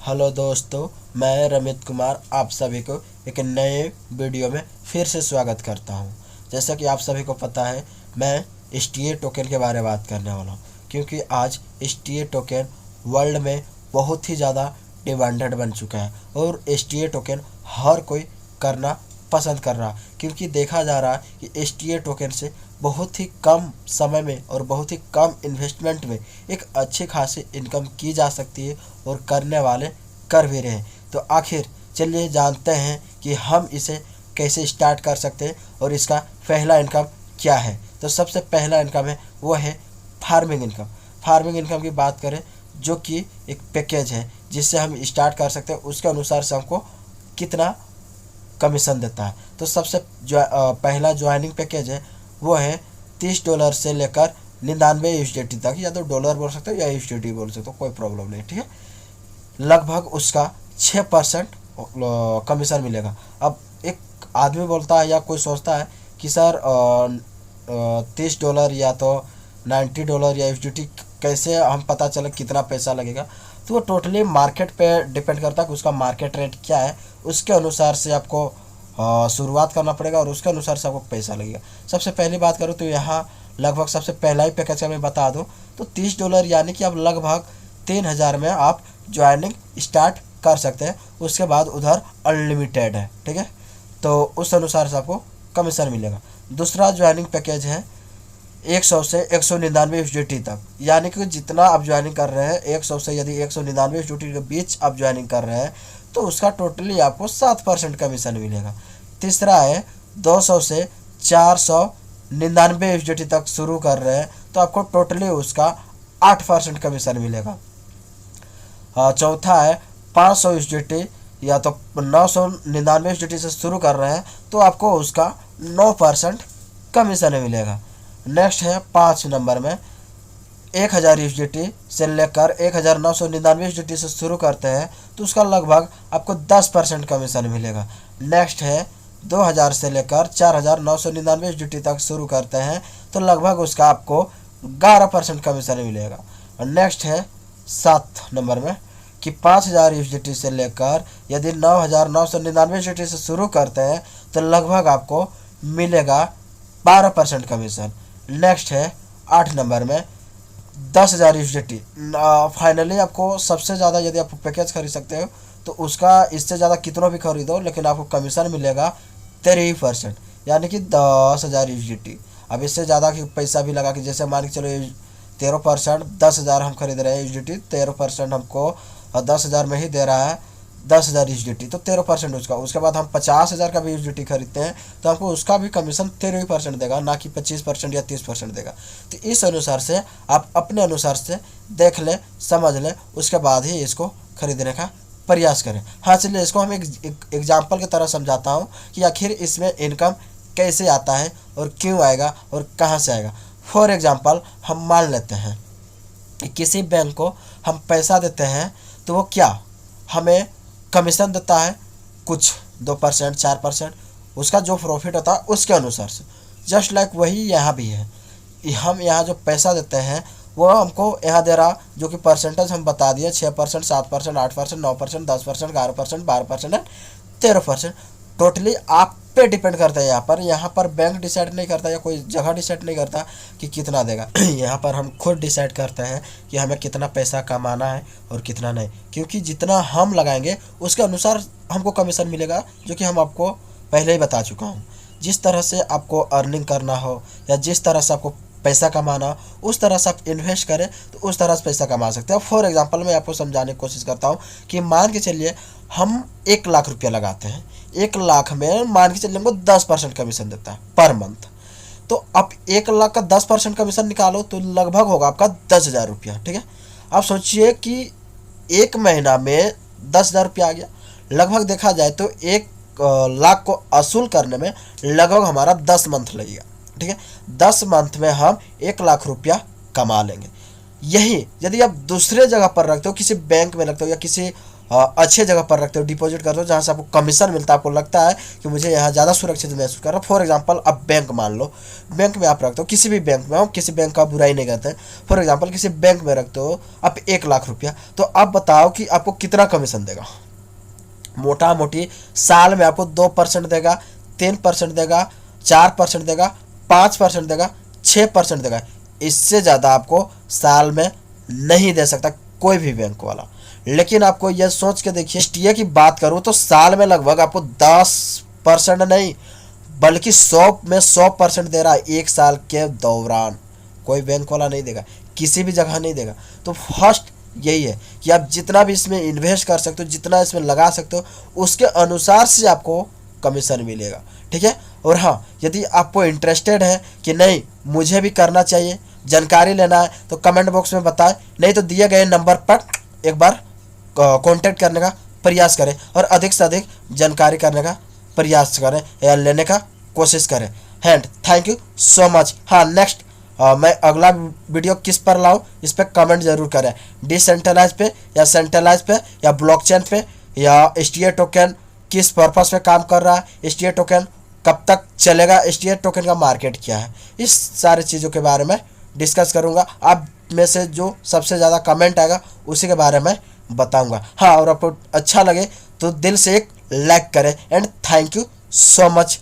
Hello दोस्तों, मैं रमित कुमार आप सभी को एक नए वीडियो में फिर से स्वागत करता हूं। जैसा कि आप सभी को पता है, मैं एसटीए टोकन के बारे में बात करने वाला हूं, क्योंकि आज एसटीए टोकन वर्ल्ड में बहुत ही ज़्यादा डिमांडेड बन चुका है और एसटीए टोकन हर कोई करना पसंद कर रहा, क्योंकि देखा जा रहा है कि एसटीए टोकन से बहुत ही कम समय में और बहुत ही कम इन्वेस्टमेंट में एक अच्छी खासी इनकम की जा सकती है और करने वाले कर भी रहे हैं। तो आखिर चलिए जानते हैं कि हम इसे कैसे स्टार्ट कर सकते हैं और इसका पहला इनकम क्या है। तो सबसे पहला इनकम है वो है फार्मिंग इनकम। फार्मिंग इनकम की बात करें, जो कि एक पैकेज है जिससे हम स्टार्ट कर सकते हैं, उसके अनुसार से हमको कितना कमीशन देता है। तो सबसे पहला ज्वाइनिंग पैकेज है वो है $30 से लेकर 99 यूएसडीटी तक, या तो डॉलर बोल सकते हो या यूएसडीटी बोल सकते हो, कोई प्रॉब्लम नहीं, ठीक है। लगभग उसका 6% कमीशन मिलेगा। अब एक आदमी बोलता है या कोई सोचता है कि सर $30 या तो $90 या यूएसडीटी कैसे हम पता चले कितना पैसा लगेगा। तो वो टोटली मार्केट पे डिपेंड करता है कि उसका मार्केट रेट क्या है, उसके अनुसार से आपको शुरुआत करना पड़ेगा और उसके अनुसार से आपको पैसा लगेगा। सबसे पहली बात करूँ तो यहाँ लगभग सबसे पहला ही पैकेज का मैं बता दूँ तो $30, यानी कि अब लगभग 3000 में आप ज्वाइनिंग स्टार्ट कर सकते हैं। उसके बाद उधर अनलिमिटेड है, ठीक है, तो उस अनुसार से आपको कमीशन मिलेगा। दूसरा ज्वाइनिंग पैकेज है 100 से 199 यूएसडीटी तक, यानी कि जितना आप ज्वाइनिंग कर रहे हैं 100 से यदि 199 यूएसडीटी के बीच आप ज्वाइनिंग कर रहे हैं तो उसका टोटली आपको 7% कमीशन मिलेगा। तीसरा है 200 से 499 यूएसडीटी तक शुरू कर रहे हैं तो आपको टोटली उसका 8% कमीशन मिलेगा। चौथा है 500 यूएसडीटी या तो 999 यूएसडीटी से शुरू कर रहे हैं तो आपको उसका 9% कमीशन मिलेगा। नेक्स्ट है 5 नंबर में 1000 यूएसडीटी से लेकर 1999 यूएसडीटी से शुरू करते हैं तो उसका लगभग आपको 10% कमीशन मिलेगा। नेक्स्ट है 2000 से लेकर 4999 यूएसडीटी तक शुरू करते हैं तो लगभग उसका आपको 11% कमीशन मिलेगा। और नेक्स्ट है 7 नंबर में कि 5000 यूएसडीटी से लेकर यदि 9999 यूएसडीटी से शुरू करते हैं तो लगभग आपको मिलेगा 12% कमीशन। नेक्स्ट है 8 नंबर में 10,000 यूएसडीटी। फाइनली आपको सबसे ज़्यादा यदि आप पैकेज खरीद सकते हो तो उसका इससे ज़्यादा कितनों भी खरीदो लेकिन आपको कमीशन मिलेगा 13%, यानी कि 10,000 यूएसडीटी। अब इससे ज़्यादा की पैसा भी लगा कि जैसे मान के चलो 13%, 10,000 हम खरीद रहे हैं यूएसडीटी, 13% हमको 10,000 में ही दे रहा है 10,000 यूएसडीटी, तो 13% उसका। उसके बाद हम 50,000 का भी यूएसडीटी खरीदते हैं तो हमको उसका भी कमीशन 13% देगा, ना कि 25% या 30% देगा। तो इस अनुसार से आप अपने अनुसार से देख लें, समझ लें, उसके बाद ही इसको खरीदने का प्रयास करें। हाँ, चलिए इसको हम एक एग्जाम्पल की तरह समझाता हूँ कि आखिर इसमें इनकम कैसे आता है और क्यों आएगा और कहाँ से आएगा। फॉर एग्जाम्पल हम मान लेते हैं कि किसी बैंक को हम पैसा देते हैं तो वो क्या हमें कमीशन देता है, कुछ 2% 4%, उसका जो प्रॉफिट होता है उसके अनुसार से। जस्ट लाइक वही यहाँ भी है, हम यहाँ जो पैसा देते हैं वो हमको यहाँ दे रहा, जो कि परसेंटेज हम बता दिए 6%, 7%, 8%, 9%, 10%, 11%, 12% एंड 13%। टोटली आप पे डिपेंड करता है। यहाँ पर बैंक डिसाइड नहीं करता या कोई जगह डिसाइड नहीं करता कि कितना देगा। यहाँ पर हम खुद डिसाइड करते हैं कि हमें कितना पैसा कमाना है और कितना नहीं, क्योंकि जितना हम लगाएंगे उसके अनुसार हमको कमीशन मिलेगा, जो कि हम आपको पहले ही बता चुका हूँ। जिस तरह से आपको अर्निंग करना हो या जिस तरह से आपको पैसा कमाना, उस तरह से आप इन्वेस्ट करें तो उस तरह से पैसा कमा सकते हैं। फॉर एग्जांपल मैं आपको समझाने की कोशिश करता हूँ कि मान के चलिए हम 1 लाख रुपया लगाते हैं, 1 लाख में मान के चलिए हमको 10% कमीशन देता है पर मंथ। तो आप 1 लाख का 10% कमीशन निकालो तो लगभग होगा आपका 10,000 रुपया, ठीक है। आप सोचिए कि 1 महीना में 10,000 रुपया आ गया। लगभग देखा जाए तो 1 लाख को असूल करने में लगभग हमारा 10 मंथ लगेगा, ठीक है। 10 मंथ में हम 1 लाख रुपया कमा लेंगे। यही यदि आप दूसरे जगह पर रखते हो, किसी बैंक में रखते हो या किसी अच्छे जगह पर रखते हो, डिपॉजिट करते हो जहाँ से आपको कमीशन मिलता है, आपको लगता है कि मुझे यहाँ ज़्यादा सुरक्षित महसूस कर रहा हूँ। फॉर एग्जांपल अब बैंक मान लो, बैंक में आप रखते हो, किसी भी बैंक में हो, किसी बैंक का बुराई नहीं करते हैं, फॉर एग्जांपल किसी बैंक में रखते हो आप 1 लाख रुपया, तो अब बताओ कि आपको कितना कमीशन देगा। मोटा मोटी साल में आपको 2% देगा, 3% देगा, 4% देगा, 5% देगा, 6% देगा। इससे ज़्यादा आपको साल में नहीं दे सकता कोई भी बैंक वाला। लेकिन आपको यह सोच के देखिए, एसटीए की बात करूं तो साल में लगभग आपको 10% नहीं बल्कि 100% दे रहा है 1 साल के दौरान। कोई बैंक वाला नहीं देगा, किसी भी जगह नहीं देगा। तो फर्स्ट यही है कि आप जितना भी इसमें इन्वेस्ट कर सकते हो, जितना इसमें लगा सकते हो, उसके अनुसार से आपको कमीशन मिलेगा। ठीक है। और हाँ, यदि आपको इंटरेस्टेड है कि नहीं मुझे भी करना चाहिए, जानकारी लेना है, तो कमेंट बॉक्स में बताएं, नहीं तो दिए गए नंबर पर एक बार कांटेक्ट करने का प्रयास करें और अधिक से अधिक जानकारी करने का प्रयास करें या लेने का कोशिश करें। And thank you so much. हाँ, नेक्स्ट मैं अगला वीडियो किस पर लाऊं इस पर कमेंट जरूर करें, डिसेंट्रलाइज पे या सेंट्रलाइज पे या ब्लॉकचेन पे या एसटीए टोकन किस पर्पस पे काम कर रहा है, एसटीए टोकन कब तक चलेगा, एसटीए टोकन का मार्केट क्या है, इस सारी चीज़ों के बारे में डिस्कस करूंगा। आप में से जो सबसे ज़्यादा कमेंट आएगा उसी के बारे में बताऊंगा। हाँ, और आपको अच्छा लगे तो दिल से एक लाइक करें। And thank you so much